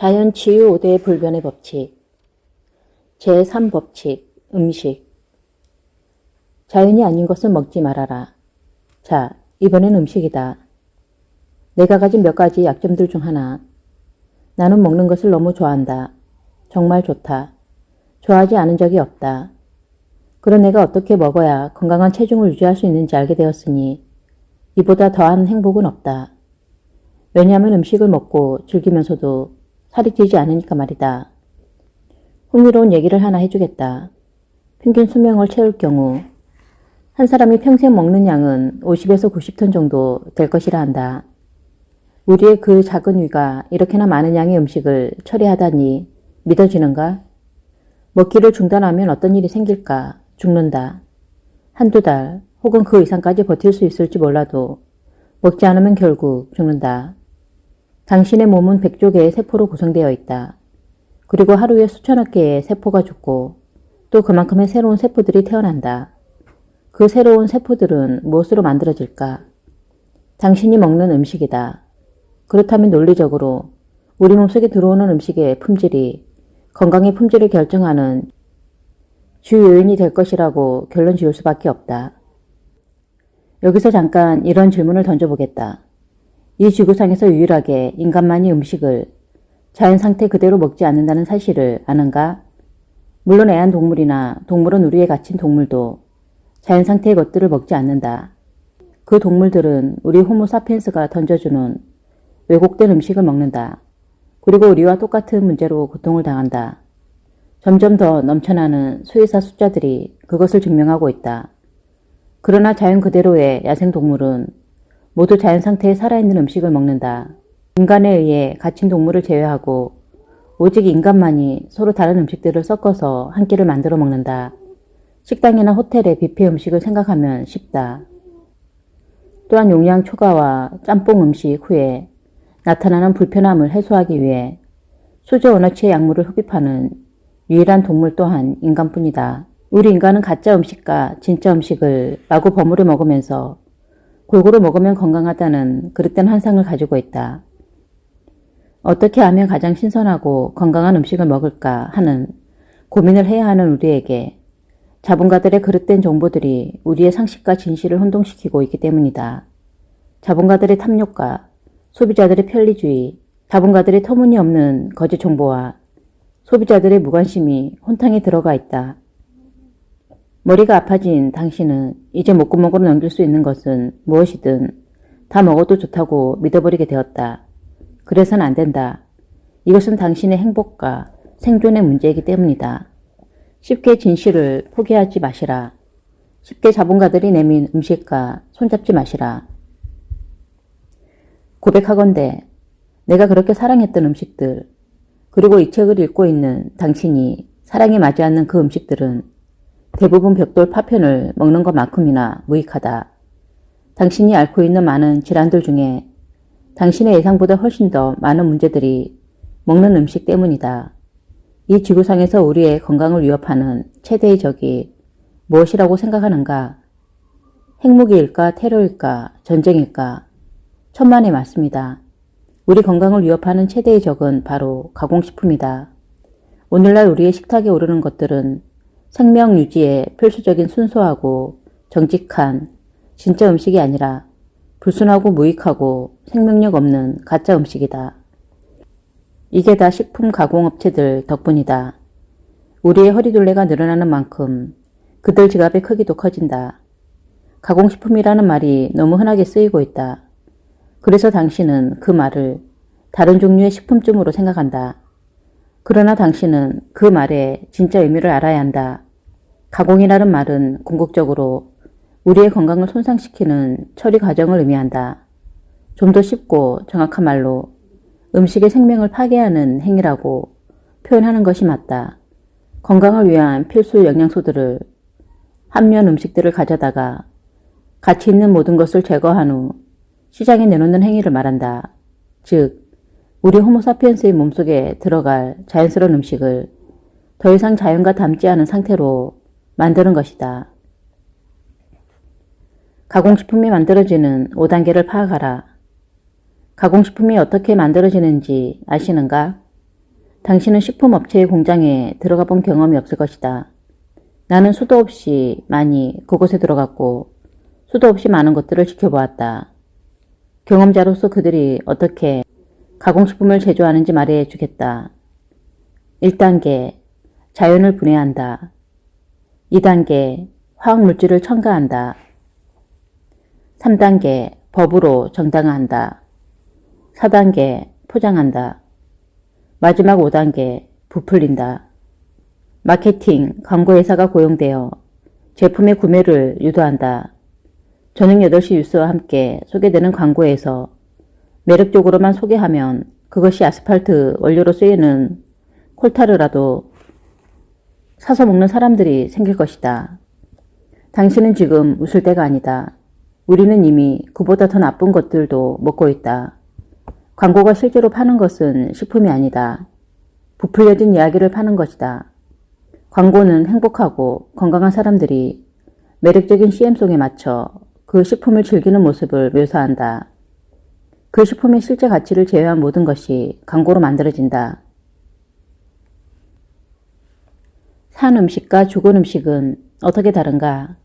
자연치유 5대 불변의 법칙 제3법칙 음식 자연이 아닌 것을 먹지 말아라. 자, 이번엔 음식이다. 내가 가진 몇 가지 약점들 중 하나. 나는 먹는 것을 너무 좋아한다. 정말 좋다. 좋아하지 않은 적이 없다. 그런 내가 어떻게 먹어야 건강한 체중을 유지할 수 있는지 알게 되었으니 이보다 더한 행복은 없다. 왜냐하면 음식을 먹고 즐기면서도 살이 찌지 않으니까 말이다. 흥미로운 얘기를 하나 해주겠다. 평균 수명을 채울 경우 한 사람이 평생 먹는 양은 50에서 90톤 정도 될 것이라 한다. 우리의 그 작은 위가 이렇게나 많은 양의 음식을 처리하다니 믿어지는가? 먹기를 중단하면 어떤 일이 생길까? 죽는다. 한두 달 혹은 그 이상까지 버틸 수 있을지 몰라도 먹지 않으면 결국 죽는다. 당신의 몸은 100조 개의 세포로 구성되어 있다. 그리고 하루에 수천억 개의 세포가 죽고 또 그만큼의 새로운 세포들이 태어난다. 그 새로운 세포들은 무엇으로 만들어질까? 당신이 먹는 음식이다. 그렇다면 논리적으로 우리 몸속에 들어오는 음식의 품질이 건강의 품질을 결정하는 주요 요인이 될 것이라고 결론 지을 수밖에 없다. 여기서 잠깐 이런 질문을 던져보겠다. 이 지구상에서 유일하게 인간만이 음식을 자연 상태 그대로 먹지 않는다는 사실을 아는가? 물론 애완동물이나 동물원 우리에 갇힌 동물도 자연 상태의 것들을 먹지 않는다. 그 동물들은 우리 호모사피엔스가 던져주는 왜곡된 음식을 먹는다. 그리고 우리와 똑같은 문제로 고통을 당한다. 점점 더 넘쳐나는 수의사 숫자들이 그것을 증명하고 있다. 그러나 자연 그대로의 야생동물은 모두 자연 상태에 살아있는 음식을 먹는다. 인간에 의해 갇힌 동물을 제외하고 오직 인간만이 서로 다른 음식들을 섞어서 한 끼를 만들어 먹는다. 식당이나 호텔의 뷔페 음식을 생각하면 쉽다. 또한 용량 초과와 짬뽕 음식 후에 나타나는 불편함을 해소하기 위해 수조 원어치의 약물을 흡입하는 유일한 동물 또한 인간뿐이다. 우리 인간은 가짜 음식과 진짜 음식을 마구 버무려 먹으면서 골고루 먹으면 건강하다는 그릇된 환상을 가지고 있다. 어떻게 하면 가장 신선하고 건강한 음식을 먹을까 하는 고민을 해야 하는 우리에게 자본가들의 그릇된 정보들이 우리의 상식과 진실을 혼동시키고 있기 때문이다. 자본가들의 탐욕과 소비자들의 편리주의, 자본가들의 터무니없는 거짓 정보와 소비자들의 무관심이 혼탕에 들어가 있다. 머리가 아파진 당신은 이제 목구멍으로 넘길 수 있는 것은 무엇이든 다 먹어도 좋다고 믿어버리게 되었다. 그래서는 안 된다. 이것은 당신의 행복과 생존의 문제이기 때문이다. 쉽게 진실을 포기하지 마시라. 쉽게 자본가들이 내민 음식과 손잡지 마시라. 고백하건대 내가 그렇게 사랑했던 음식들, 그리고 이 책을 읽고 있는 당신이 사랑에 맞지 않는 그 음식들은 대부분 벽돌 파편을 먹는 것만큼이나 무익하다. 당신이 앓고 있는 많은 질환들 중에 당신의 예상보다 훨씬 더 많은 문제들이 먹는 음식 때문이다. 이 지구상에서 우리의 건강을 위협하는 최대의 적이 무엇이라고 생각하는가? 핵무기일까? 테러일까? 전쟁일까? 천만의 맞습니다. 우리 건강을 위협하는 최대의 적은 바로 가공식품이다. 오늘날 우리의 식탁에 오르는 것들은 생명 유지에 필수적인 순수하고 정직한 진짜 음식이 아니라 불순하고 무익하고 생명력 없는 가짜 음식이다. 이게 다 식품 가공업체들 덕분이다. 우리의 허리둘레가 늘어나는 만큼 그들 지갑의 크기도 커진다. 가공식품이라는 말이 너무 흔하게 쓰이고 있다. 그래서 당신은 그 말을 다른 종류의 식품쯤으로 생각한다. 그러나 당신은 그 말의 진짜 의미를 알아야 한다. 가공이라는 말은 궁극적으로 우리의 건강을 손상시키는 처리 과정을 의미한다. 좀 더 쉽고 정확한 말로 음식의 생명을 파괴하는 행위라고 표현하는 것이 맞다. 건강을 위한 필수 영양소들을 함유한 음식들을 가져다가 가치 있는 모든 것을 제거한 후 시장에 내놓는 행위를 말한다. 즉, 우리 호모사피엔스의 몸속에 들어갈 자연스러운 음식을 더 이상 자연과 닮지 않은 상태로 만드는 것이다. 가공식품이 만들어지는 5단계를 파악하라. 가공식품이 어떻게 만들어지는지 아시는가? 당신은 식품업체의 공장에 들어가 본 경험이 없을 것이다. 나는 수도 없이 많이 그곳에 들어갔고 수도 없이 많은 것들을 지켜보았다. 경험자로서 그들이 어떻게 가공식품을 제조하는지 말해 주겠다. 1단계 자연을 분해한다. 2단계 화학물질을 첨가한다. 3단계 법으로 정당화한다. 4단계 포장한다. 마지막 5단계 부풀린다. 마케팅, 광고회사가 고용되어 제품의 구매를 유도한다. 저녁 8시 뉴스와 함께 소개되는 광고에서 매력적으로만 소개하면 그것이 아스팔트 원료로 쓰이는 콜타르라도 사서 먹는 사람들이 생길 것이다. 당신은 지금 웃을 때가 아니다. 우리는 이미 그보다 더 나쁜 것들도 먹고 있다. 광고가 실제로 파는 것은 식품이 아니다. 부풀려진 이야기를 파는 것이다. 광고는 행복하고 건강한 사람들이 매력적인 CM송에 맞춰 그 식품을 즐기는 모습을 묘사한다. 그 식품의 실제 가치를 제외한 모든 것이 광고로 만들어진다. 산 음식과 죽은 음식은 어떻게 다른가?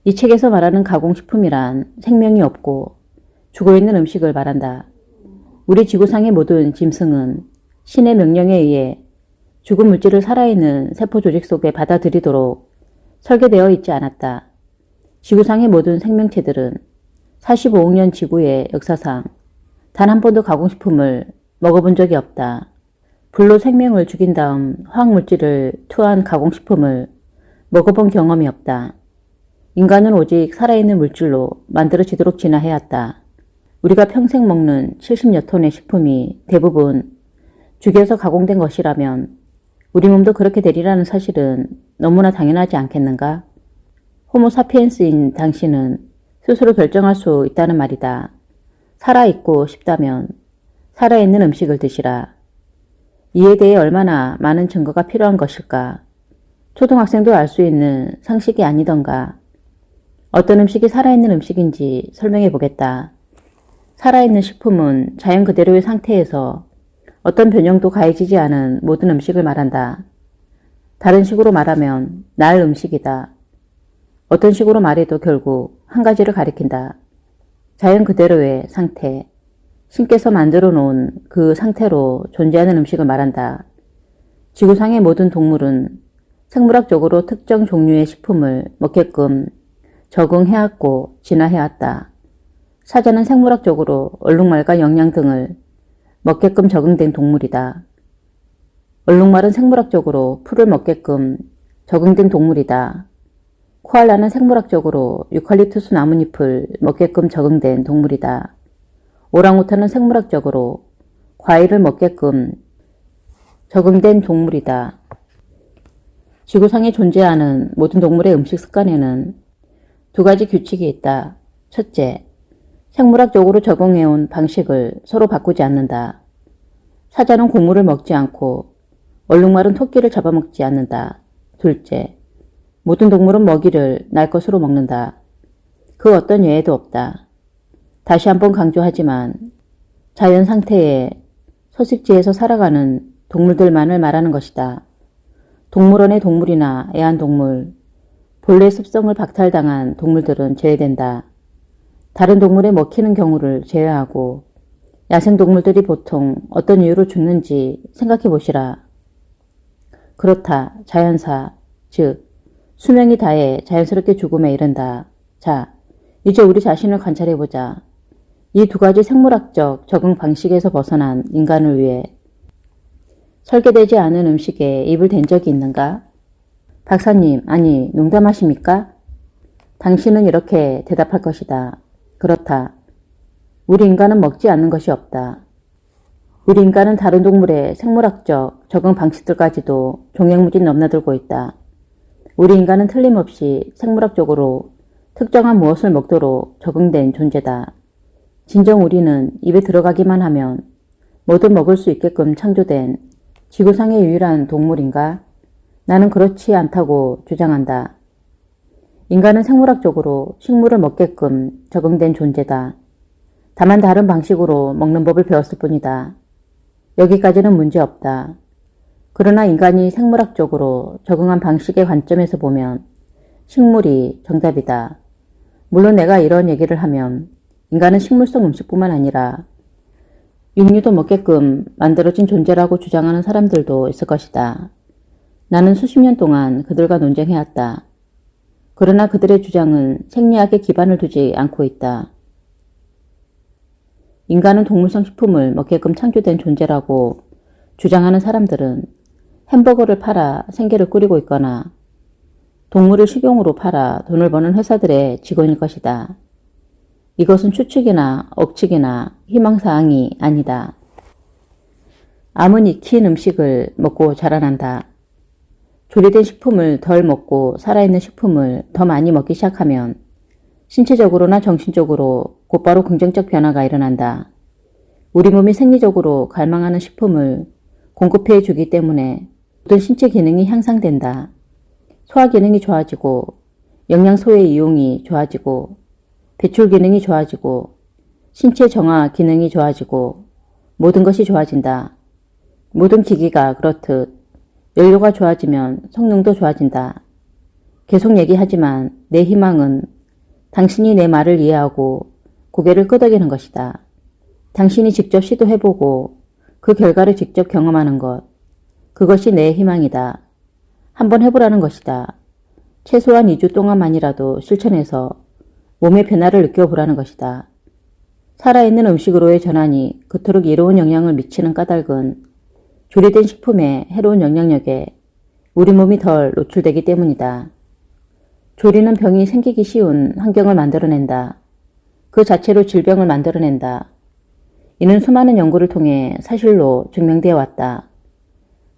이 책에서 말하는 가공식품이란 생명이 없고 죽어있는 음식을 말한다. 우리 지구상의 모든 짐승은 신의 명령에 의해 죽은 물질을 살아있는 세포 조직 속에 받아들이도록 설계되어 있지 않았다. 지구상의 모든 생명체들은 45억 년 지구의 역사상 단 한 번도 가공식품을 먹어본 적이 없다. 불로 생명을 죽인 다음 화학물질을 투하한 가공식품을 먹어본 경험이 없다. 인간은 오직 살아있는 물질로 만들어지도록 진화해왔다. 우리가 평생 먹는 70여 톤의 식품이 대부분 죽여서 가공된 것이라면 우리 몸도 그렇게 되리라는 사실은 너무나 당연하지 않겠는가? 호모사피엔스인 당신은 스스로 결정할 수 있다는 말이다. 살아있고 싶다면 살아있는 음식을 드시라. 이에 대해 얼마나 많은 증거가 필요한 것일까? 초등학생도 알 수 있는 상식이 아니던가. 어떤 음식이 살아있는 음식인지 설명해 보겠다. 살아있는 식품은 자연 그대로의 상태에서 어떤 변형도 가해지지 않은 모든 음식을 말한다. 다른 식으로 말하면 날 음식이다. 어떤 식으로 말해도 결국 한 가지를 가리킨다. 자연 그대로의 상태, 신께서 만들어 놓은 그 상태로 존재하는 음식을 말한다. 지구상의 모든 동물은 생물학적으로 특정 종류의 식품을 먹게끔 적응해왔고 진화해왔다. 사자는 생물학적으로 얼룩말과 영양 등을 먹게끔 적응된 동물이다. 얼룩말은 생물학적으로 풀을 먹게끔 적응된 동물이다. 코알라는 생물학적으로 유칼립투스 나뭇잎을 먹게끔 적응된 동물이다. 오랑우탄은 생물학적으로 과일을 먹게끔 적응된 동물이다. 지구상에 존재하는 모든 동물의 음식 습관에는 두 가지 규칙이 있다. 첫째, 생물학적으로 적응해온 방식을 서로 바꾸지 않는다. 사자는 곡물을 먹지 않고 얼룩말은 토끼를 잡아먹지 않는다. 둘째, 모든 동물은 먹이를 날 것으로 먹는다. 그 어떤 예외도 없다. 다시 한번 강조하지만 자연 상태의 서식지에서 살아가는 동물들만을 말하는 것이다. 동물원의 동물이나 애완동물, 본래 습성을 박탈당한 동물들은 제외된다. 다른 동물에 먹히는 경우를 제외하고 야생동물들이 보통 어떤 이유로 죽는지 생각해 보시라. 그렇다. 자연사, 즉 수명이 다해 자연스럽게 죽음에 이른다. 자, 이제 우리 자신을 관찰해보자. 이 두 가지 생물학적 적응 방식에서 벗어난 인간을 위해 설계되지 않은 음식에 입을 댄 적이 있는가? 박사님, 아니 농담하십니까? 당신은 이렇게 대답할 것이다. 그렇다. 우리 인간은 먹지 않는 것이 없다. 우리 인간은 다른 동물의 생물학적 적응 방식들까지도 종횡무진 넘나들고 있다. 우리 인간은 틀림없이 생물학적으로 특정한 무엇을 먹도록 적응된 존재다. 진정 우리는 입에 들어가기만 하면 뭐든 먹을 수 있게끔 창조된 지구상의 유일한 동물인가? 나는 그렇지 않다고 주장한다. 인간은 생물학적으로 식물을 먹게끔 적응된 존재다. 다만 다른 방식으로 먹는 법을 배웠을 뿐이다. 여기까지는 문제 없다. 그러나 인간이 생물학적으로 적응한 방식의 관점에서 보면 식물이 정답이다. 물론 내가 이런 얘기를 하면 인간은 식물성 음식뿐만 아니라 육류도 먹게끔 만들어진 존재라고 주장하는 사람들도 있을 것이다. 나는 수십 년 동안 그들과 논쟁해왔다. 그러나 그들의 주장은 생리학에 기반을 두지 않고 있다. 인간은 동물성 식품을 먹게끔 창조된 존재라고 주장하는 사람들은 햄버거를 팔아 생계를 꾸리고 있거나 동물을 식용으로 팔아 돈을 버는 회사들의 직원일 것이다. 이것은 추측이나 억측이나 희망사항이 아니다. 암은 익힌 음식을 먹고 자라난다. 조리된 식품을 덜 먹고 살아있는 식품을 더 많이 먹기 시작하면 신체적으로나 정신적으로 곧바로 긍정적 변화가 일어난다. 우리 몸이 생리적으로 갈망하는 식품을 공급해 주기 때문에 모든 신체 기능이 향상된다. 소화 기능이 좋아지고 영양소의 이용이 좋아지고 배출 기능이 좋아지고 신체 정화 기능이 좋아지고 모든 것이 좋아진다. 모든 기기가 그렇듯 연료가 좋아지면 성능도 좋아진다. 계속 얘기하지만 내 희망은 당신이 내 말을 이해하고 고개를 끄덕이는 것이다. 당신이 직접 시도해보고 그 결과를 직접 경험하는 것. 그것이 내 희망이다. 한번 해보라는 것이다. 최소한 2주 동안만이라도 실천해서 몸의 변화를 느껴보라는 것이다. 살아있는 음식으로의 전환이 그토록 이로운 영향을 미치는 까닭은 조리된 식품의 해로운 영향력에 우리 몸이 덜 노출되기 때문이다. 조리는 병이 생기기 쉬운 환경을 만들어낸다. 그 자체로 질병을 만들어낸다. 이는 수많은 연구를 통해 사실로 증명되어 왔다.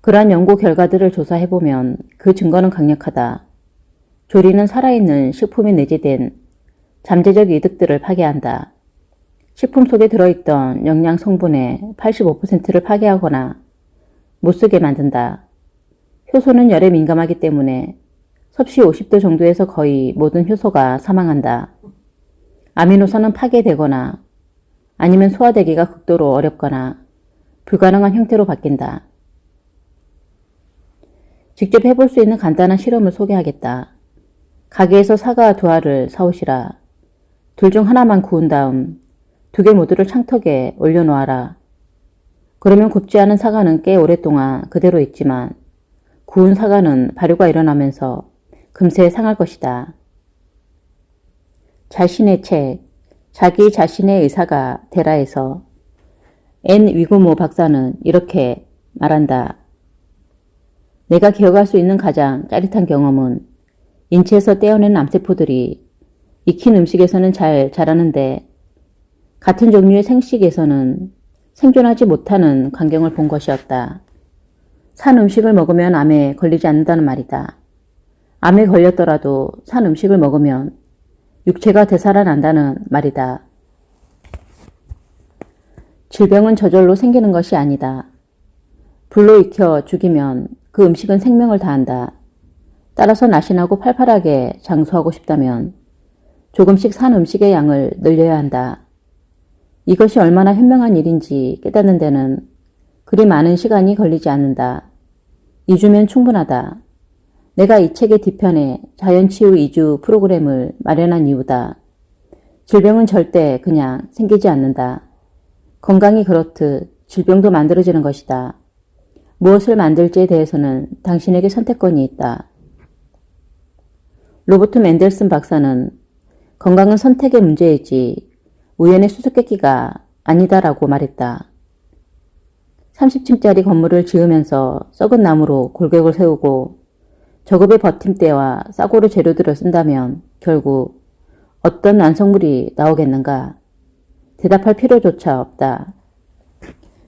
그러한 연구 결과들을 조사해보면 그 증거는 강력하다. 조리는 살아있는 식품에 내재된 잠재적 이득들을 파괴한다. 식품 속에 들어있던 영양 성분의 85%를 파괴하거나 못쓰게 만든다. 효소는 열에 민감하기 때문에 섭씨 50도 정도에서 거의 모든 효소가 사망한다. 아미노산은 파괴되거나 아니면 소화되기가 극도로 어렵거나 불가능한 형태로 바뀐다. 직접 해볼 수 있는 간단한 실험을 소개하겠다. 가게에서 사과 2알을 사오시라. 둘 중 하나만 구운 다음 2개 모두를 창턱에 올려놓아라. 그러면 굽지 않은 사과는 꽤 오랫동안 그대로 있지만 구운 사과는 발효가 일어나면서 금세 상할 것이다. 자신의 책, 자기 자신의 의사가 되라에서 앤 위그모 박사는 이렇게 말한다. 내가 기억할 수 있는 가장 짜릿한 경험은 인체에서 떼어낸 암세포들이 익힌 음식에서는 잘 자라는데 같은 종류의 생식에서는 생존하지 못하는 광경을 본 것이었다. 산 음식을 먹으면 암에 걸리지 않는다는 말이다. 암에 걸렸더라도 산 음식을 먹으면 육체가 되살아난다는 말이다. 질병은 저절로 생기는 것이 아니다. 불로 익혀 죽이면 그 음식은 생명을 다한다. 따라서 날씬하고 팔팔하게 장수하고 싶다면 조금씩 산 음식의 양을 늘려야 한다. 이것이 얼마나 현명한 일인지 깨닫는 데는 그리 많은 시간이 걸리지 않는다. 2주면 충분하다. 내가 이 책의 뒤편에 자연치유 2주 프로그램을 마련한 이유다. 질병은 절대 그냥 생기지 않는다. 건강이 그렇듯 질병도 만들어지는 것이다. 무엇을 만들지에 대해서는 당신에게 선택권이 있다. 로버트 맨델슨 박사는 건강은 선택의 문제이지 우연의 수수께끼가 아니다라고 말했다. 30층짜리 건물을 지으면서 썩은 나무로 골격을 세우고 저급의 버팀대와 싸구려 재료들을 쓴다면 결국 어떤 완성물이 나오겠는가? 대답할 필요조차 없다.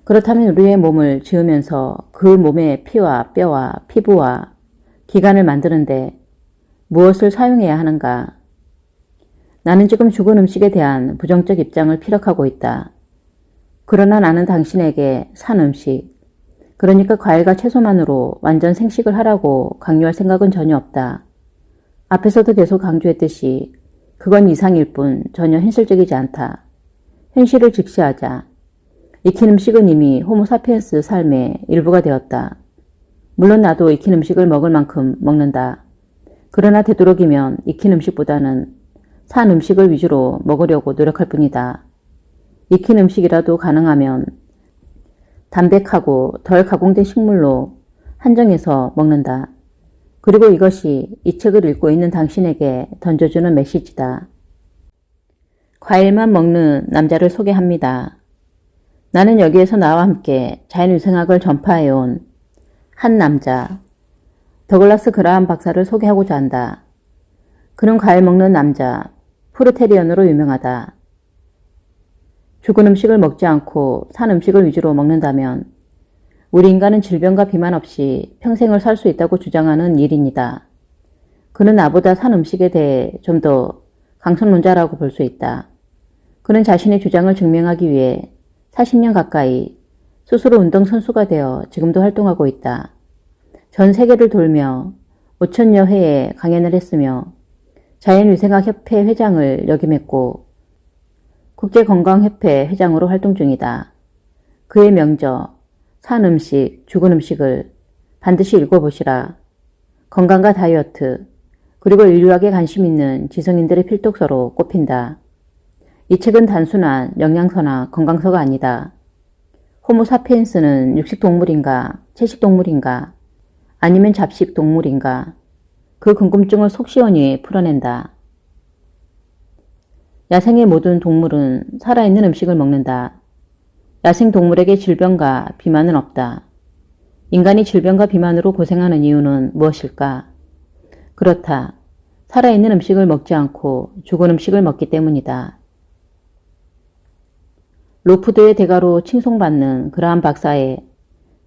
그렇다면 우리의 몸을 지으면서 그 몸의 피와 뼈와 피부와 기관을 만드는데 무엇을 사용해야 하는가? 나는 지금 죽은 음식에 대한 부정적 입장을 피력하고 있다. 그러나 나는 당신에게 산 음식, 그러니까 과일과 채소만으로 완전 생식을 하라고 강요할 생각은 전혀 없다. 앞에서도 계속 강조했듯이 그건 이상일 뿐 전혀 현실적이지 않다. 현실을 직시하자. 익힌 음식은 이미 호모사피엔스 삶의 일부가 되었다. 물론 나도 익힌 음식을 먹을 만큼 먹는다. 그러나 되도록이면 익힌 음식보다는 산 음식을 위주로 먹으려고 노력할 뿐이다. 익힌 음식이라도 가능하면 담백하고 덜 가공된 식물로 한정해서 먹는다. 그리고 이것이 이 책을 읽고 있는 당신에게 던져주는 메시지다. 과일만 먹는 남자를 소개합니다. 나는 여기에서 나와 함께 자연위생학을 전파해온 한 남자, 더글라스 그라함 박사를 소개하고자 한다. 그는 과일 먹는 남자, 프루테리언으로 유명하다. 죽은 음식을 먹지 않고 산 음식을 위주로 먹는다면 우리 인간은 질병과 비만 없이 평생을 살 수 있다고 주장하는 일인이다. 그는 나보다 산 음식에 대해 좀 더 강성론자라고 볼 수 있다. 그는 자신의 주장을 증명하기 위해 40년 가까이 스스로 운동선수가 되어 지금도 활동하고 있다. 전 세계를 돌며 5천여 회의 강연을 했으며 자연위생학협회 회장을 역임했고 국제건강협회 회장으로 활동 중이다. 그의 명저 산 음식, 죽은 음식을 반드시 읽어보시라. 건강과 다이어트, 그리고 인류학에 관심 있는 지성인들의 필독서로 꼽힌다. 이 책은 단순한 영양서나 건강서가 아니다. 호모사피엔스는 육식동물인가, 채식동물인가, 아니면 잡식동물인가, 그 궁금증을 속 시원히 풀어낸다. 야생의 모든 동물은 살아있는 음식을 먹는다. 야생동물에게 질병과 비만은 없다. 인간이 질병과 비만으로 고생하는 이유는 무엇일까? 그렇다. 살아있는 음식을 먹지 않고 죽은 음식을 먹기 때문이다. 로푸드의 대가로 칭송받는 그라함 박사의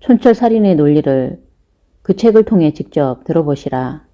촌철살인의 논리를 그 책을 통해 직접 들어보시라.